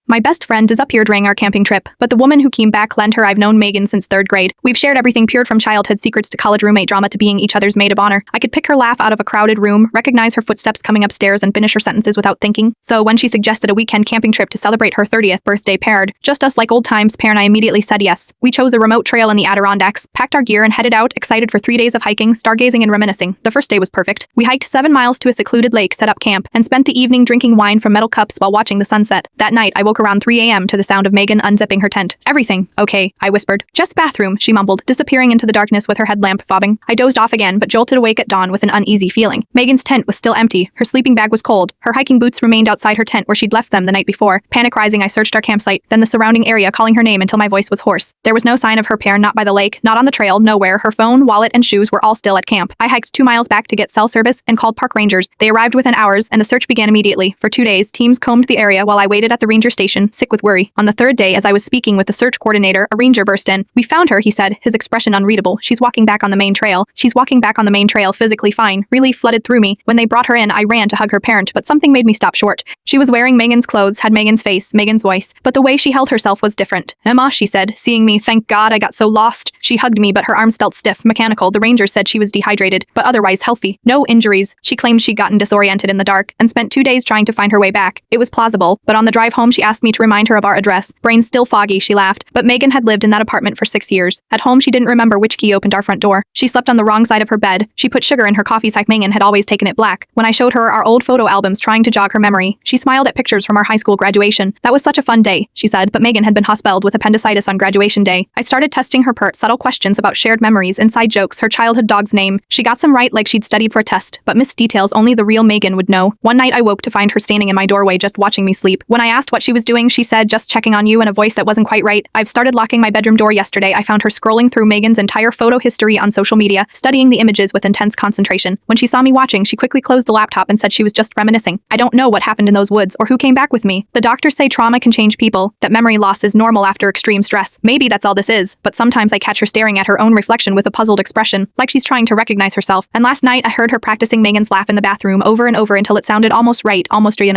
My best friend disappeared during our camping trip, but the woman who came back lent her. I've known Megan since 3rd grade. We've shared everything peered from childhood secrets to college roommate drama to being each other's maid of honor. I could pick her laugh out of a crowded room, recognize her footsteps coming upstairs, and finish her sentences without thinking. So when she suggested a weekend camping trip to celebrate her 30th birthday paired, just us like old times pair, and I immediately said yes. We chose a remote trail in the Adirondacks, packed our gear, and headed out, excited for 3 days of hiking, stargazing, and reminiscing. The first day was perfect. We hiked 7 miles to a secluded lake, set up camp, and spent the evening drinking wine from metal cups while watching the sunset. That night, I woke around 3 a.m. to the sound of Megan unzipping her tent. "Everything okay," I whispered. "Just bathroom," she mumbled, disappearing into the darkness with her headlamp bobbing. I dozed off again, but jolted awake at dawn with an uneasy feeling. Megan's tent was still empty. Her sleeping bag was cold. Her hiking boots remained outside her tent where she'd left them the night before. Panic rising, I searched our campsite, then the surrounding area, calling her name until my voice was hoarse. There was no sign of her pair, not by the lake, not on the trail, nowhere. Her phone, wallet, and shoes were all still at camp. I hiked 2 miles back to get cell service and called park rangers. They arrived within hours, and the search began immediately. For 2 days, teams combed the area while I waited at the ranger station, sick with worry. On the 3rd day, as I was speaking with the search coordinator, a ranger burst in. "We found her," he said, his expression unreadable. "She's walking back on the main trail. She's walking back on the main trail, physically fine." Relief flooded through me. When they brought her in, I ran to hug her parent, but something made me stop short. She was wearing Megan's clothes, had Megan's face, Megan's voice, but the way she held herself was different. "Emma," she said, seeing me. "Thank God, I got so lost." She hugged me, but her arms felt stiff, mechanical. The ranger said she was dehydrated, but otherwise healthy. No injuries. She claimed she'd gotten disoriented in the dark and spent 2 days trying to find her way back. It was plausible, but on the drive home she asked me to remind her of our address. Brain still foggy, she laughed, but Megan had lived in that apartment for 6 years. At home she didn't remember which key opened our front door. She slept on the wrong side of her bed. She put sugar in her coffee, like Megan had always taken it black. When I showed her our old photo albums trying to jog her memory, she smiled at pictures from our high school graduation. "That was such a fun day," she said, but Megan had been hospitalized with appendicitis on graduation day. I started testing her pert, subtle questions about shared memories, inside jokes, her childhood dog's name. She got some right like she'd studied for a test, but missed details only the real Megan would know. One night I woke to find her standing in my doorway just watching me sleep. When I asked what she was doing, she said, "Just checking on you," in a voice that wasn't quite right. "I've started locking my bedroom door yesterday." I found her scrolling through Megan's entire photo history on social media, studying the images with intense concentration. When she saw me watching, she quickly closed the laptop and said she was just reminiscing. I don't know what happened in those woods or who came back with me. The doctors say trauma can change people, that memory loss is normal after extreme stress. Maybe that's all this is, but sometimes I catch her staring at her own reflection with a puzzled expression, like she's trying to recognize herself. And last night I heard her practicing Megan's laugh in the bathroom over and over until it sounded almost right, almost real.